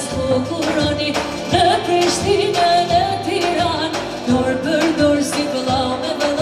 s'bukuroni në Prishtinë, në Tiranë, dorë për dorë si vëllau me vëllan.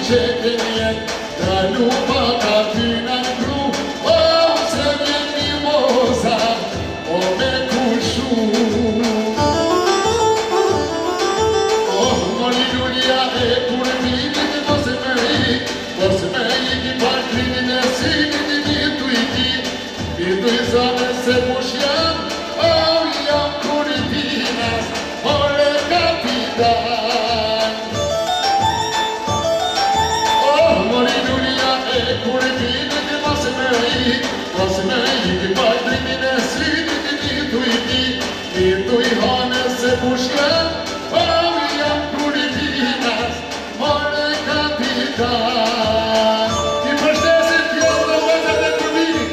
qetin jet, dalu paka ty në kru, o se vjen mimoza, o me kushu. Oh, mori lulia e kur vinit, mos me iki partinin e sinit, Vitu i zone se push jam, oh jam Kuritinas, ore kapitan. Oh, mori lulia e Kuritinit, mos me iki patrinin e sinit, vitu i hane se push jam, oh jam Kuritinas, ore kapitan. Ti përshdesit kjo dhe vëzat e Kurvinit.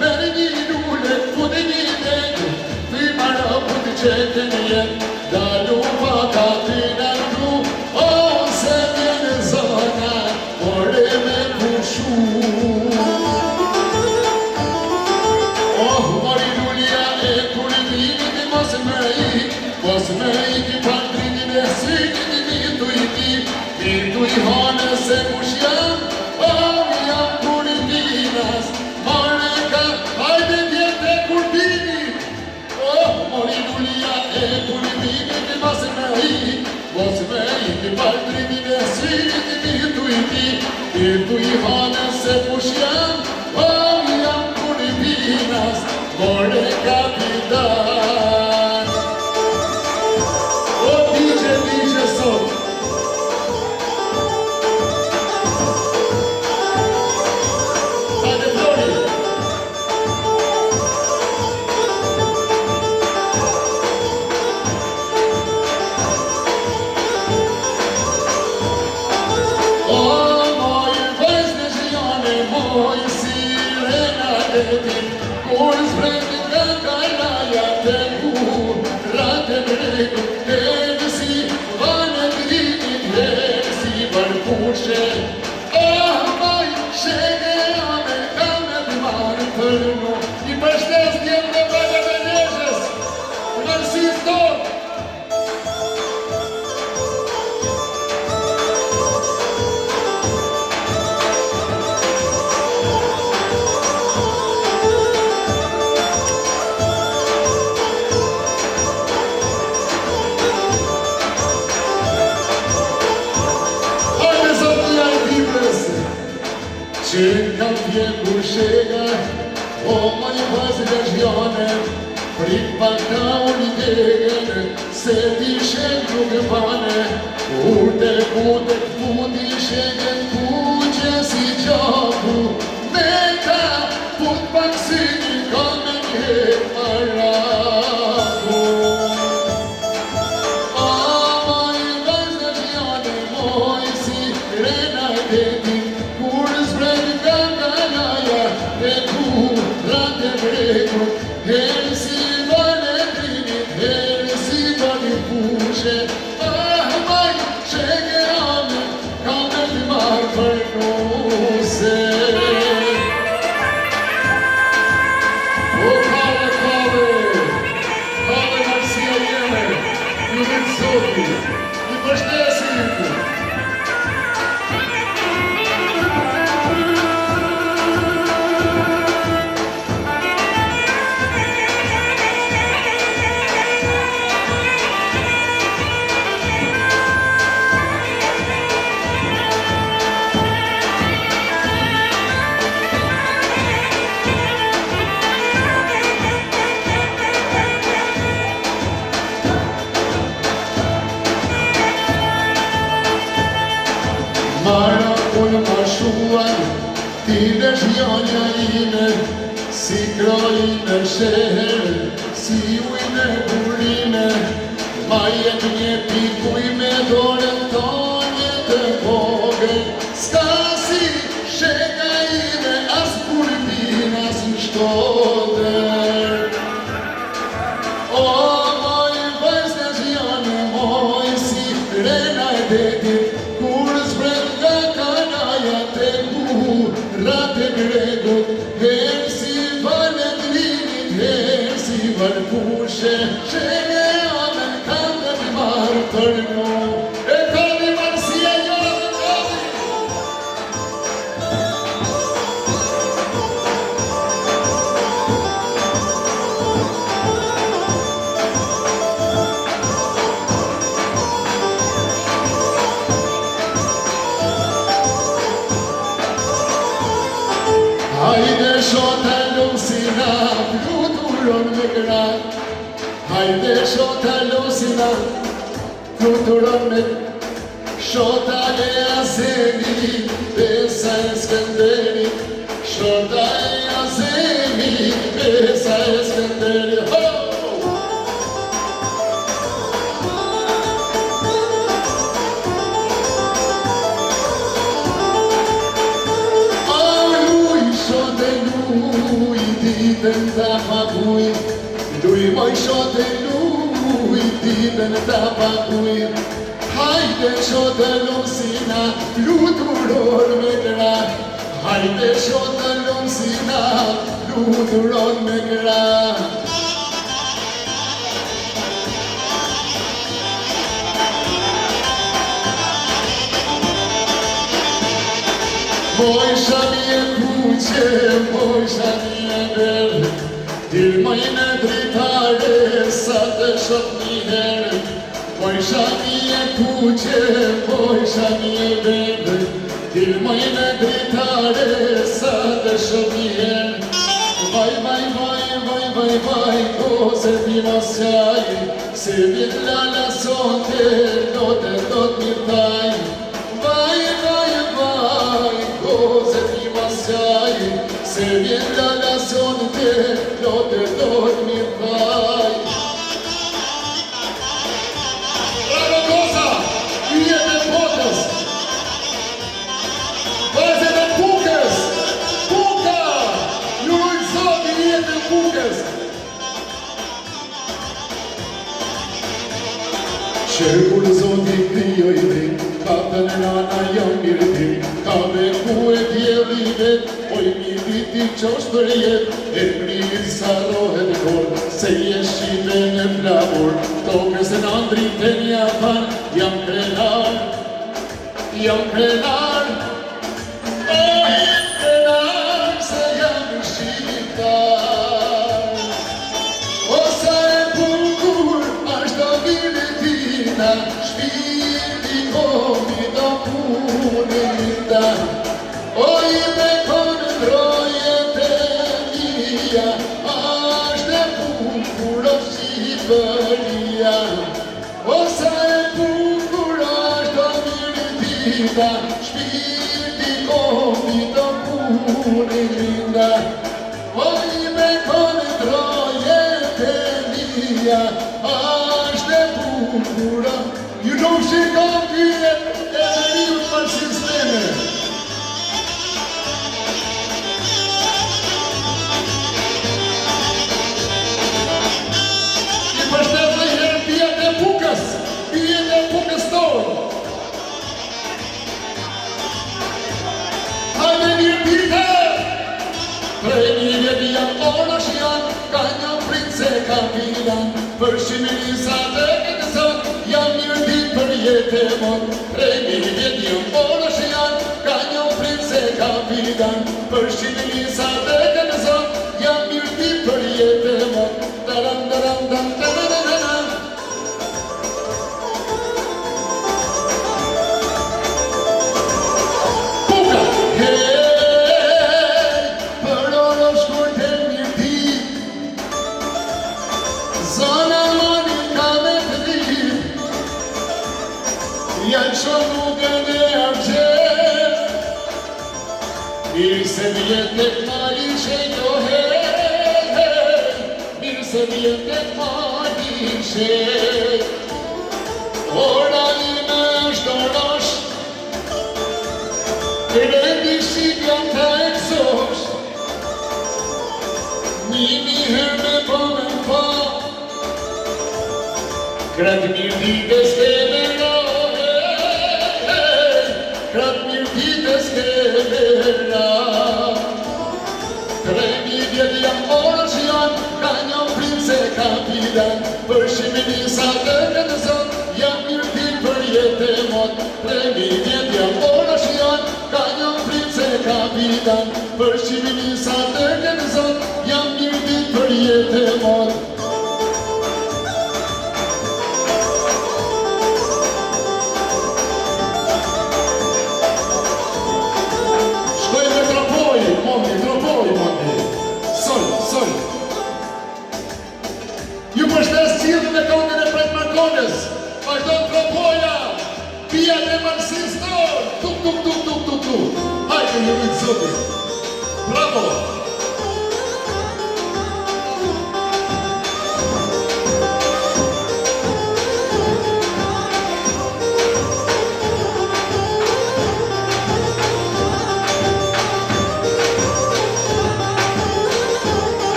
Merë një lule, futi një dengu, ty marë puti qetin jet, dalu paka ty në kru, o se vjene zona, ore me pushu. Oh, mori lulia e Kuritinit, mos me iki patrinin e sinit, vitu i hane se push jam, oh jam Kuritinas, hajde djetë e Kurvinit. Oh, mori lulia e Kuritinit, mos me iki patrinin e sinit, vitu i hane se push jam, oh jam Kuritinas, more kapitan. O DJ sot. Kur zbrejti nga kalaja të kur, rate bregu, herësi, vanë gritit, herësi, bërkushe. Ah, maj, shege ame, kame të marë për mu, I përshtes djemë dhe bërë dhe neshës, mërësi stot. Që kam pjekur shega, o ma një vazë lëzhjane, prit paka unë i degen, se ti sheg nuk e pane, urte futi shegen kuqe si qaku, me ta put pak syni ka me njët maraku. A ma një vazë lëzhjane, moj si rena detin, herësi bane trinit, herësi bane pushe. Ah, maj, shege ame, ka me të marë për nuse. O kave, marësia jeme, ju dhe të zoti, ju përshdesit. Mara unë ma shuar, ti lëzhjanja ime, si krojnë sheher, si ujnë burime, ma jetë një pikuj me dorën tonë të vogël, s'ka si shek vërkushe që ne amen kam dhe mi marë tërnu e kodi marësia njërë dhe kodi. Hajde shota lusina, fluturon me gra. Hajde shota lusina, fluturon me shota e Azemi, besa e Skënderi. Shota e Azemi, besa e Skënderi. Ho! Ditën të paguj, luj moj shote luj, ditën të paguj. Hajde shote lusina, fluturon me gra. Hajde shote lusina, fluturon me gra. Moj shami e kuqe, moj shami e verë, Dilmojnë dritare sa të shok një herë. Moj shami e kuqe, moj shami e verë, Dilmojnë dritare sa të shok një herë. Vaj, vaj, vaj, vaj, vaj, vaj, koze ti mosjaj, se vit lala sonte, lote tot një taj. Vaj, vaj, vaj, koze ti mosjaj, se vit lala sonte, lote tot një taj. Bravo Koza, yjet e potës, vajzet e Kukës, Kuka, lujt zot yjet e Kukës. Shërkur zoti krijoj ti, katën e nana jam mirë ti, ka me ku e djeli vet, oj një viti qosh për jet, e prit sa rohet kor, se je shqipe në flamur, tokës e në ndrit e një fan, jam krenar, o jem krenar, se jam shqiptar. O sa e bukur, ashtë do vire tina, shpirti komi do punit ta. O i me kontrojet e mija, ashtë e bukur o Shqipëria. O sa e bukur, ashtë do vire tina, shpirti komi do punit ta. O i me kontrojet e mija, ashtë e bukur. Ju nuk shikon pyet e njeriu për sisteme. I përshtet dhe herë pjet e Pukës tonë. Hajde mirë pite! Prej një vjeti janë onash janë, ka një prince kapilan, për shimiri sa të këtë zot, jam mirë dit për jetë e mot. Prej një vjeti janë onash janë, ka një prince kapilan, për shimiri sa të këtë zot, jam mirë dit për jetë e mot. Taram, taram, taram, taram, taram. Puka! Për oro shkurt e mirë dit, zona mani ka me të dit, janë shumë nukën e arqet, mirë se vjet e mali shejto mirë se vjet e mali shejt. Ora ime është orash, rendi shqipjan ta eksosh, një herë me po me po, kratë mirë ditës ke me rohe, kratë mirë ditës ke me ra. Tre mi vjetë jam orash janë, ka një prince kapitan, për Shqipënisa të këtë zot, jam mirë ti për jetë e mot, 3000 vjet jam ora shion, ka një prince kapitan, për Shqipënisa të këtë zot, jam mirë ti për jetë e mot. Ju përshtes cilë me kongën e Pret Markones, vazhdo të Tropoja, pia e Marxistor, tuk. Hajde një rritë zotit. Bravo!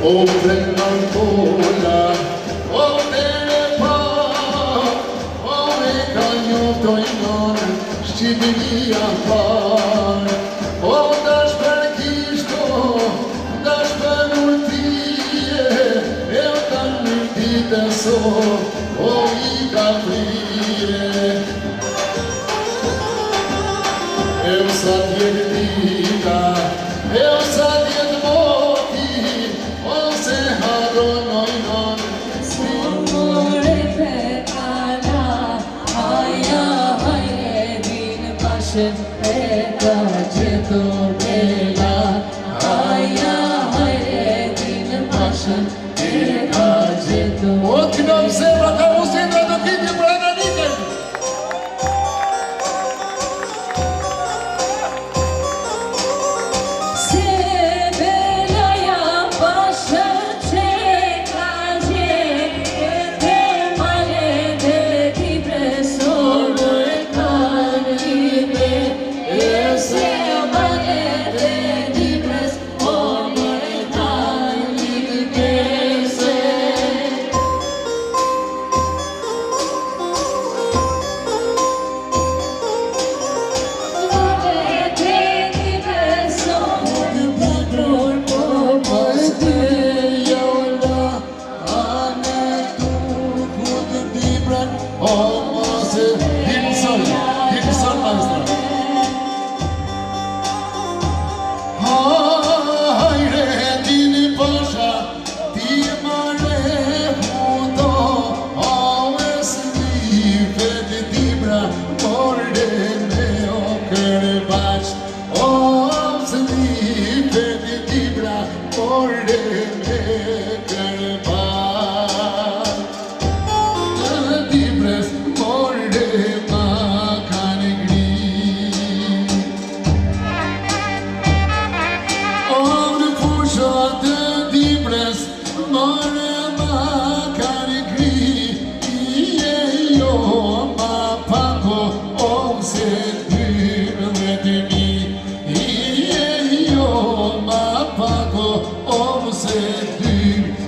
O Pret Markona, o Terepa, o e ka njoftojnon Shqipëria par. O dash për kishto, dash për urtije, e o ta në ditë so, o i ka frire. E o sa tjetë dita, e o sa tjetë moti, ose haronojnon. Smore pekala, haja hajre din bashën, e ka gjitho bela. Haja hajre din bashën, e ka gjitho bela. O të kënëm zemra ka musin dhe do kiti për analitën.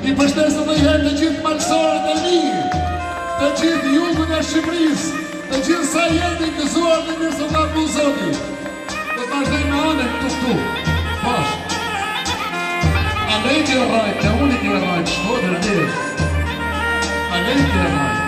I përshtes të herë të gjithë malësorët e mirë, të gjithë jugën e Shqipërisë, të gjithë sa jetë i kësuar dhe mirë së nga Buzoti. Dhe të vazhdoj me anën këtu. Pash. A lejtë e rajtë, të unë i të rajtë, shkodër e nërë. A lejtë e rajtë.